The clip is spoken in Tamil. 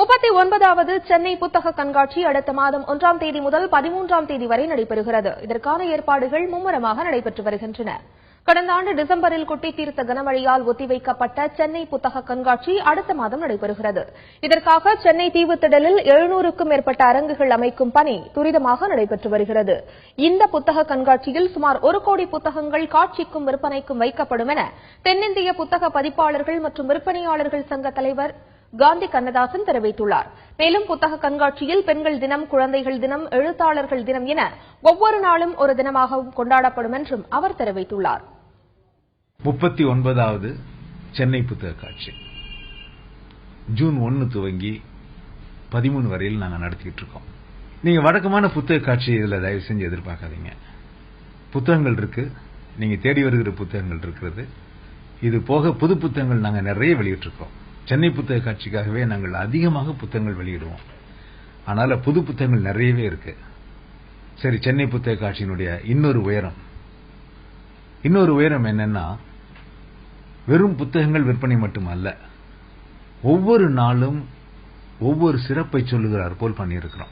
39வது சென்னை புத்தக கண்காட்சி அடுத்த மாதம் 1ஆம் தேதி முதல் 13ஆம் தேதி வரை நடைபெறுகிறது. இதற்கான ஏற்பாடுகள் மும்முரமாக நடைபெற்று வருகின்றன. கடந்த ஆண்டு டிசம்பரில் கொட்டி தீர்த்த கனமழையால் ஒத்திவைக்கப்பட்ட சென்னை புத்தக கண்காட்சி அடுத்த மாதம் நடைபெறுகிறது. இதற்காக சென்னை தீவுத்திடலில் 700க்கும் மேற்பட்ட அரங்குகள் அமைக்கும் பணி துரிதமாக நடைபெற்று வருகிறது. இந்த புத்தக கண்காட்சியில் சுமார் 1 கோடி புத்தகங்கள் காட்சிக்கும் விற்பனைக்கும் வைக்கப்படும் என தென்னிந்திய புத்தக பதிப்பாளர்கள் மற்றும் விற்பனையாளர்கள் சங்க தலைவர் காந்தி கண்ணதாசன் தெரிவித்துள்ளார். மேலும் புத்தக கண்காட்சியில் பெண்கள் தினம், குழந்தைகள் தினம், எழுத்தாளர்கள் தினம் என ஒவ்வொரு நாளும் ஒரு தினமாகவும் கொண்டாடப்படும் என்றும் அவர் தெரிவித்துள்ளார். 39வது சென்னை புத்தக காட்சி ஜூன் 1 துவங்கி 13 வரையில் நாங்கள் நடத்திட்டு இருக்கோம். நீங்க வழக்கமான புத்தக காட்சி இதுல தயவு செஞ்சு எதிர்பார்க்காதீங்க. புத்தகங்கள் இருக்கு, நீங்க தேடி வருகிற புத்தகங்கள் இருக்கிறது. இது போக புது புத்தகங்கள் நாங்க நிறைய வெளியிட்டிருக்கோம். சென்னை புத்தக காட்சிக்காகவே நாங்கள் அதிகமாக புத்தகங்கள் வெளியிடுவோம். அதனால புது புத்தகங்கள் நிறையவே இருக்கு. சரி, சென்னை புத்தக காட்சியினுடைய இன்னொரு உயரம் என்னன்னா, வெறும் புத்தகங்கள் விற்பனை மட்டுமல்ல, ஒவ்வொரு நாளும் ஒவ்வொரு சிறப்பை சொல்லுகிறார் போல் பண்ணியிருக்கிறோம்.